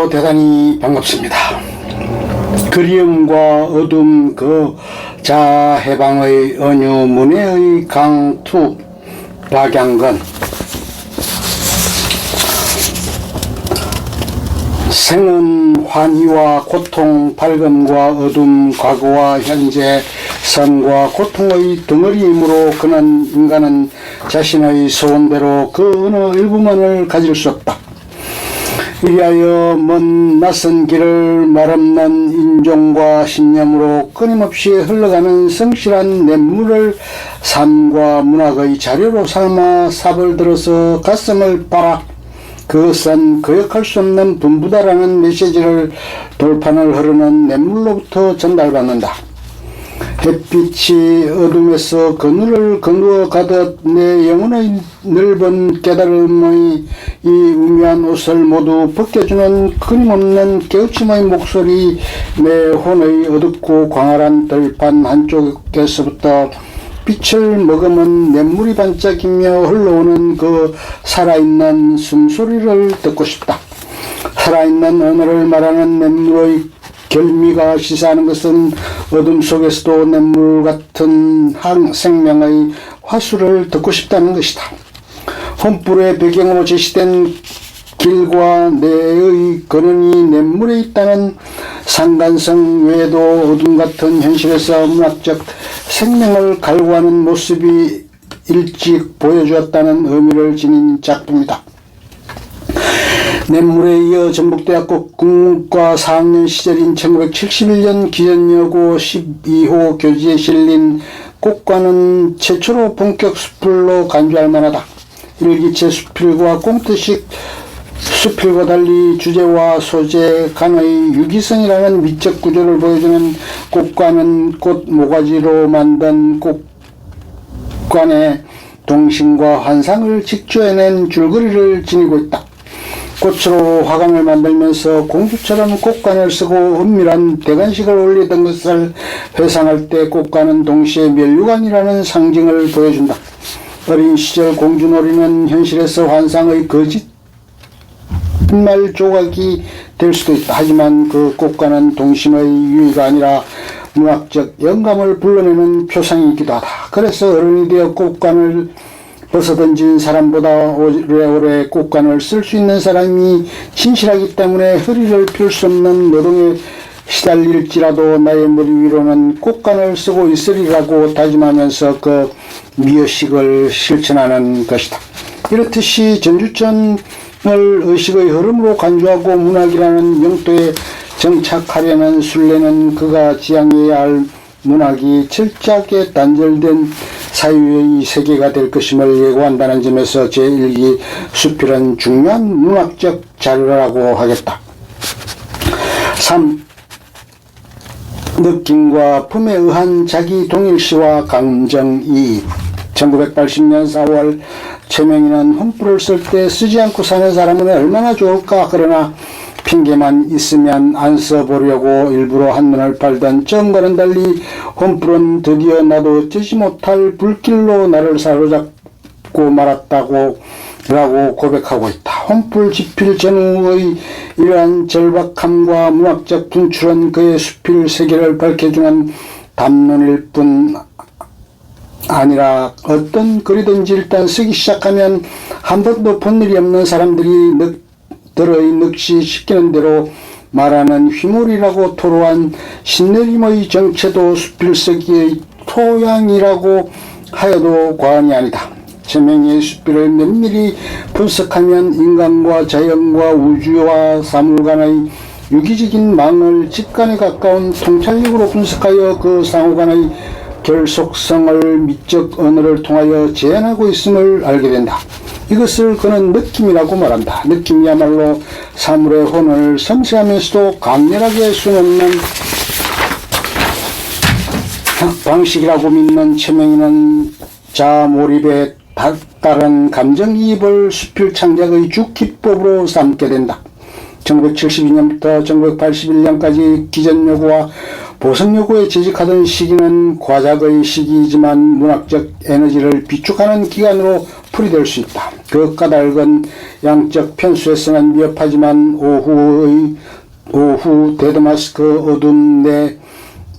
대단히 반갑습니다. 그리움과 어둠 그 자해방의 은유 문해의 강투 박양건. 생은 환희와 고통, 밝음과 어둠, 과거와 현재, 선과 고통의 덩어리이므로 그는 인간은 자신의 소원대로 그 어느 일부만을 가질 수 없다. 이리하여 먼 낯선 길을 말없는 인종과 신념으로 끊임없이 흘러가는 성실한 냇물을 삶과 문학의 자료로 삼아 삽을 들어서 가슴을 빨아 그것은 거역할 수 없는 분부다라는 메시지를 돌판을 흐르는 냇물로부터 전달받는다. 햇빛이 어둠에서 그늘을 거누어 가듯 내 영혼의 넓은 깨달음의 이 우미한 옷을 모두 벗겨주는 끊임없는 깨우침의 목소리, 내 혼의 어둡고 광활한 들판 한쪽에서부터 빛을 머금은 냇물이 반짝이며 흘러오는 그 살아있는 숨소리를 듣고 싶다. 살아있는 언어를 말하는 냇물의 결미가 시사하는 것은 어둠 속에서도 냇물 같은 생명의 화수를 듣고 싶다는 것이다. 혼불의 배경으로 제시된 길과 내의 근원이 냇물에 있다는 상간성 외에도 어둠 같은 현실에서 문학적 생명을 갈구하는 모습이 일찍 보여주었다는 의미를 지닌 작품이다. 냇물에 이어 전북대학교 국문과 4학년 시절인 1971년 기전여고 12호 교지에 실린 꽃과는 최초로 본격 수필로 간주할 만하다. 일기체 수필과 꽁트식 수필과 달리 주제와 소재 간의 유기성이라는 미적 구조를 보여주는 꽃과는 꽃 모가지로 만든 꽃관의 동심과 환상을 직조해낸 줄거리를 지니고 있다. 꽃으로 화관을 만들면서 공주처럼 꽃관을 쓰고 은밀한 대관식을 올리던 것을 회상할 때 꽃관은 동시에 면류관이라는 상징을 보여준다. 어린 시절 공주놀이는 현실에서 환상의 거짓말 조각이 될 수도 있다. 하지만 그 꽃관은 동심의 유의가 아니라 문학적 영감을 불러내는 표상이기도 하다. 그래서 어른이 되어 꽃관을 벗어던진 사람보다 오래오래 꽃관을 쓸 수 있는 사람이 진실하기 때문에 허리를 펼 수 없는 노동에 시달릴지라도 나의 머리 위로는 꽃관을 쓰고 있으리라고 다짐하면서 그 미의식을 실천하는 것이다. 이렇듯이 전주천을 의식의 흐름으로 간주하고 문학이라는 영토에 정착하려는 순례는 그가 지향해야 할 문학이 철저하게 단절된 사유의 세계가 될 것임을 예고한다는 점에서 제1기 수필은 중요한 문학적 자료라고 하겠다. 3. 느낌과 품에 의한 자기 동일시와 감정이입. 1980년 4월 최명희는 혼불을 쓸 때 쓰지 않고 사는 사람은 얼마나 좋을까. 그러나 핑계만 있으면 안 써보려고 일부러 한눈을 팔던 정과는 달리 혼불은 드디어 나도 어쩌지 못할 불길로 나를 사로잡고 말았다고 라고 고백하고 있다. 혼불 집필 전후의 이러한 절박함과 문학적 분출은 그의 수필 세계를 밝혀주는 담론일 뿐 아니라 어떤 글이든지 일단 쓰기 시작하면 한 번도 본 일이 없는 사람들이 들의 늑시시키는 대로 말하는 휘몰이라고 토로한 신내림의 정체도 수필 쓰기의 토양이라고 하여도 과언이 아니다. 최명희의 수필을 면밀히 분석하면 인간과 자연과 우주와 사물 간의 유기적인 망을 직관에 가까운 통찰력으로 분석하여 그 상호 간의 결속성을 미적 언어를 통하여 재현하고 있음을 알게 된다. 이것을 그는 느낌이라고 말한다. 느낌이야말로 사물의 혼을 섬세하면서도 강렬하게 수놓는 방식이라고 믿는 최명희는 자아 몰입에 따른 감정이입을 수필 창작의 주기법으로 삼게 된다. 1972년부터 1981년까지 기전여고와 보석 요구에 재직하던 시기는 과작의 시기이지만 문학적 에너지를 비축하는 기간으로 풀이될 수 있다. 그 까닭은 양적 편수에서는 미흡하지만 오후 데드마스크 어둠 내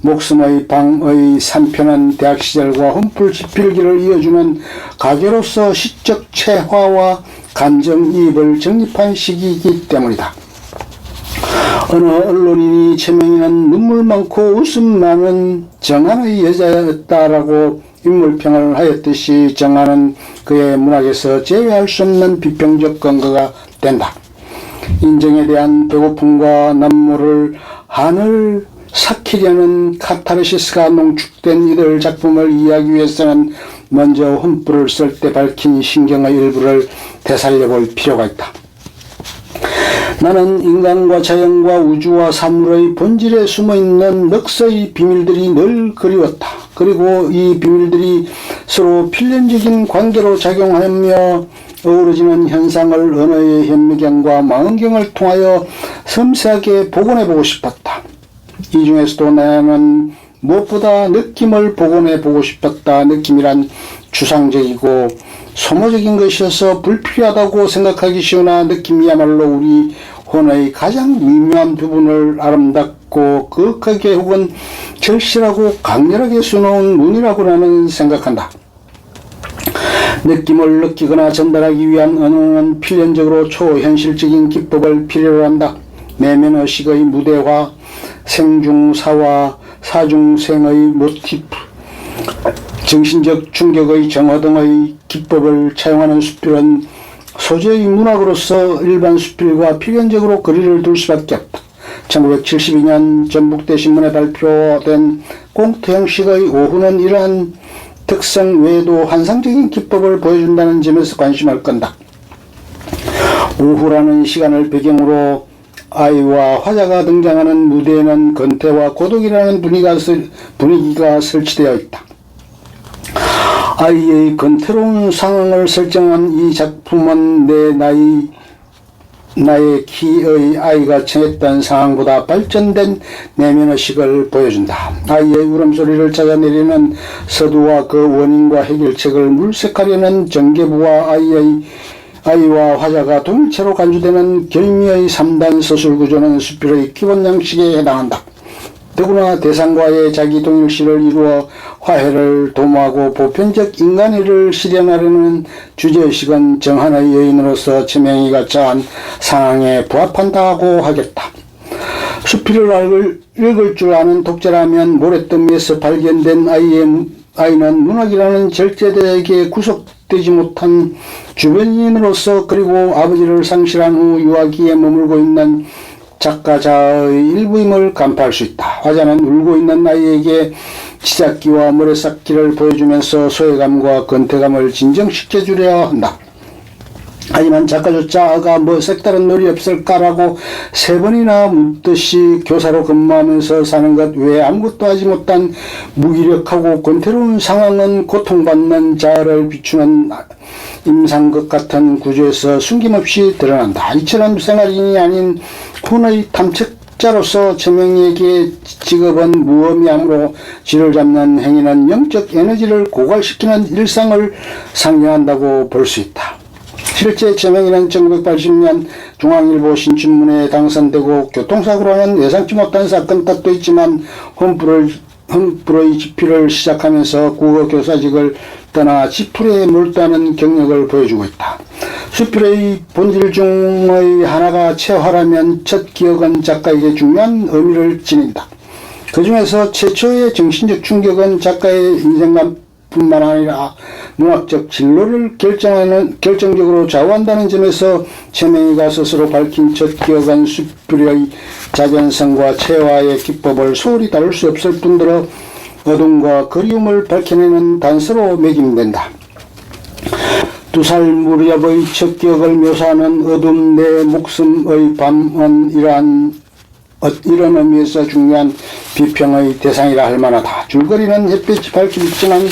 목숨의 방의 3편은 대학 시절과 흠불 지필기를 이어주는 가계로서 시적 체화와 감정이입을 정립한 시기이기 때문이다. 어느 언론인이 최명희는 눈물 많고 웃음 많은 정한의 여자였다라고 인물평을 하였듯이 정한은 그의 문학에서 제외할 수 없는 비평적 근거가 된다. 인정에 대한 배고픔과 남모를 한을 삭히려는 카타르시스가 농축된 이들 작품을 이해하기 위해서는 먼저 흠불을 쓸 때 밝힌 신경의 일부를 되살려볼 필요가 있다. 나는 인간과 자연과 우주와 사물의 본질에 숨어있는 넉서의 비밀들이 늘 그리웠다. 그리고 이 비밀들이 서로 필연적인 관계로 작용하며 어우러지는 현상을 언어의 현미경과 망원경을 통하여 섬세하게 복원해보고 싶었다. 이 중에서도 나는 무엇보다 느낌을 복원해보고 싶었다. 느낌이란 추상적이고 소모적인 것이어서 불필요하다고 생각하기 쉬우나 느낌이야말로 우리 혼의 가장 미묘한 부분을 아름답고 거룩하게 혹은 절실하고 강렬하게 수놓은 문이라고 나는 생각한다. 느낌을 느끼거나 전달하기 위한 언어는 필연적으로 초현실적인 기법을 필요로 한다. 내면의식의 무대화, 생중사와 사중생의 모티프, 정신적 충격의 정화 등의 기법을 차용하는 수필은 소재의 문학으로서 일반 수필과 필연적으로 거리를 둘 수밖에 없다. 1972년 전북대 신문에 발표된 꽁트 형식의 오후는 이러한 특성 외에도 환상적인 기법을 보여준다는 점에서 관심을 끈다. 오후라는 시간을 배경으로 아이와 화자가 등장하는 무대에는 건태와 고독이라는 분위기가 설치되어 있다. 아이의 건태로운 상황을 설정한 이 작품은 나의 키의 아이가 처했던 상황보다 발전된 내면의식을 보여준다. 아이의 울음소리를 찾아내려는 서두와 그 원인과 해결책을 물색하려는 전개부와 아이와 화자가 동일체로 간주되는 결미의 3단 서술 구조는 수필의 기본 양식에 해당한다. 더구나 대상과의 자기 동일시를 이루어 화해를 도모하고 보편적 인간의를 실현하려는 주제의식은 정한의 여인으로서 최명희가 처한 상황에 부합한다고 하겠다. 수필을 읽을 줄 아는 독자라면 모래뜸 위에서 발견된 아이는 문학이라는 절제되게 구속되지 못한 주변인으로서 그리고 아버지를 상실한 후 유아기에 머물고 있는 작가자의 일부임을 간파할 수 있다. 화자는 울고 있는 아이에게 치닫기와 모래쌓기를 보여주면서 소외감과 건태감을 진정시켜주려 한다. 하지만 작가조차 아가 뭐 색다른 놀이 없을까라고 3번이나 묻듯이 교사로 근무하면서 사는 것 외에 아무것도 하지 못한 무기력하고 권태로운 상황은 고통받는 자아를 비추는 임상극 같은 구조에서 숨김없이 드러난다. 이처럼 생활인이 아닌 혼의 탐색자로서 최명희에게 직업은 무의미함으로 쥐를 잡는 행위는 영적 에너지를 고갈시키는 일상을 상징한다고 볼 수 있다. 실제 최명희는 1980년 중앙일보 신춘문예에 당선되고 교통사고라는 예상치 못한 사건 탓도 있지만 흠불의 집필을 시작하면서 국어교사직을 떠나 지풀에 몰두하는 경력을 보여주고 있다. 수필의 본질 중의 하나가 체화라면 첫 기억은 작가에게 중요한 의미를 지닌다. 그 중에서 최초의 정신적 충격은 작가의 인생관뿐만 아니라 문학적 진로를 결정적으로 좌우한다는 점에서 최명희가 스스로 밝힌 첫 기억은 수필의 자견성과 체화의 기법을 소홀히 다룰 수 없을 뿐더러 어둠과 그리움을 밝혀내는 단서로 매김된다. 2살 무렵의 첫 기억을 묘사하는 어둠 내 목숨의 밤은 이런 의미에서 중요한 비평의 대상이라 할 만하다. 줄거리는 햇빛이 밝히지만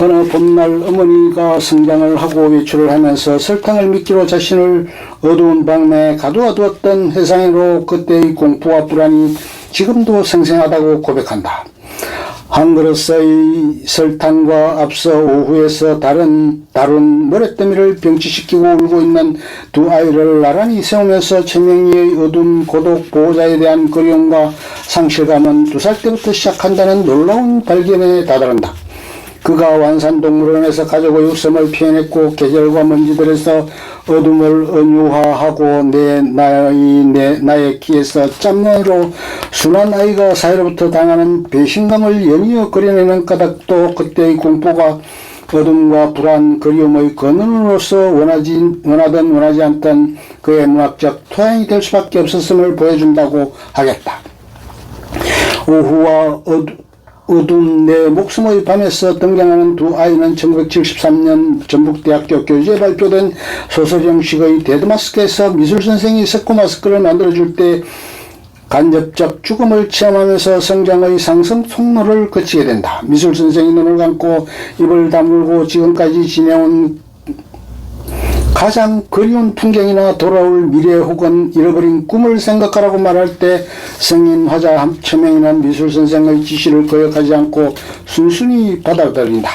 어느 봄날 어머니가 성장을 하고 외출을 하면서 설탕을 미끼로 자신을 어두운 방에 가두어두었던 해상으로 그때의 공포와 불안이 지금도 생생하다고 고백한다. 한 그릇의 설탕과 앞서 오후에서 다룬 모래더미를 병치시키고 울고 있는 두 아이를 나란히 세우면서 최명희의 어두운 고독 보호자에 대한 그리움과 상실감은 2살 때부터 시작한다는 놀라운 발견에 다다른다. 그가 완산동물원에서 가족의 웃음을 표현했고 계절과 먼지들에서 어둠을 은유화하고 나의 귀에서 짬내로 순한 아이가 사회로부터 당하는 배신감을 연이어 그려내는 까닭도 그때의 공포가 어둠과 불안, 그리움의 근원으로서 원하든 원하지 않던 그의 문학적 토양이 될 수밖에 없었음을 보여준다고 하겠다. 오후와 어두운 내 목숨의 밤에서 등장하는 두 아이는 1973년 전북대학교 교재에 발표된 소설 형식의 데드마스크에서 미술선생이 새꼬마스크를 만들어줄 때 간접적 죽음을 체험하면서 성장의 상승 통로를 거치게 된다. 미술선생이 눈을 감고 입을 다물고 지금까지 지내온 가장 그리운 풍경이나 돌아올 미래 혹은 잃어버린 꿈을 생각하라고 말할 때 성인 화자 최명희는 미술선생의 지시를 거역하지 않고 순순히 받아들인다.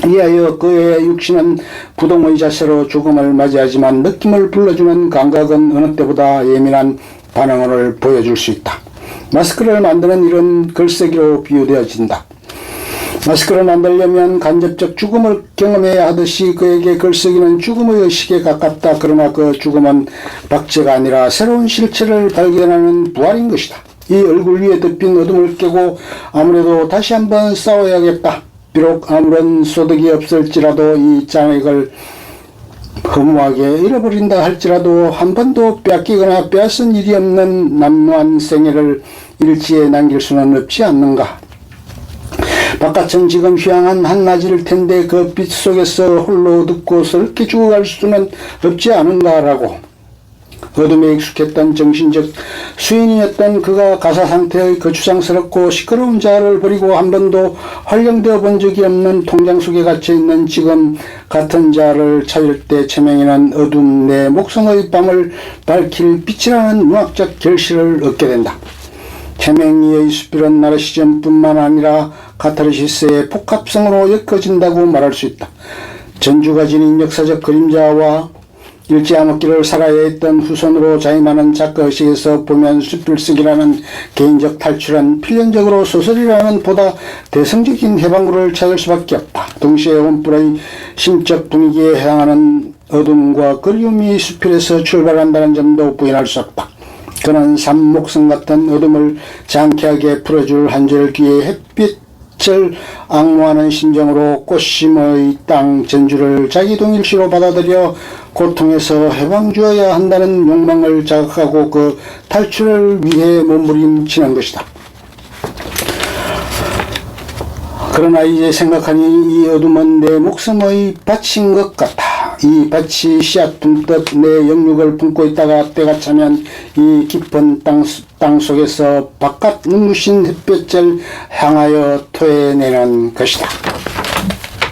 이하여 그의 육신은 부동의 자세로 죽음을 맞이하지만 느낌을 불러주는 감각은 어느 때보다 예민한 반응을 보여줄 수 있다. 마스크를 만드는 일은 글쓰기로 비유되어진다. 마스크를 만들려면 간접적 죽음을 경험해야 하듯이 그에게 글쓰기는 죽음의 의식에 가깝다. 그러나 그 죽음은 박제가 아니라 새로운 실체를 발견하는 부활인 것이다. 이 얼굴 위에 덮인 어둠을 깨고 아무래도 다시 한번 싸워야겠다. 비록 아무런 소득이 없을지라도 이 장액을 허무하게 잃어버린다 할지라도 한 번도 빼앗기거나 빼앗은 일이 없는 남루한 생애를 일지에 남길 수는 없지 않는가. 바깥은 지금 휴양한 한낮일 텐데 그 빛 속에서 홀로 어둡고 서럽게 죽어갈 수는 없지 않은가라고. 어둠에 익숙했던 정신적 수인이었던 그가 가사 상태의 거추장스럽고 시끄러운 자아를 버리고 한 번도 활용되어 본 적이 없는 통장 속에 갇혀있는 지금 같은 자아를 찾을 때 최명희는 어둠 내 목성의 밤을 밝힐 빛이라는 문학적 결실을 얻게 된다. 최명희의 수필은 나르시즘뿐만 아니라 카타르시스의 복합성으로 엮어진다고 말할 수 있다. 전주가 지닌 역사적 그림자와 일제암흑기를 살아야 했던 후손으로 자임하는 작가의식에서 보면 수필쓰기라는 개인적 탈출은 필연적으로 소설이라는 보다 대성적인 해방구를 찾을 수밖에 없다. 동시에 원뿔의 심적 분위기에 해당하는 어둠과 그리움이 수필에서 출발한다는 점도 부인할 수 없다. 그는 삼목성 같은 어둠을 장쾌하게 풀어줄 한 줄기의 햇빛을 악무하는 심정으로 꽃심의 땅 전주를 자기 동일시로 받아들여 고통에서 해방주어야 한다는 욕망을 자극하고 그 탈출을 위해 몸부림치는 것이다. 그러나 이제 생각하니 이 어둠은 내 목숨의 밭인 것 같아. 이 밭이 씨앗 품듯 내 영육을 품고 있다가 때가 차면 이 깊은 땅 속에서 바깥 눈부신 햇볕을 향하여 토해내는 것이다.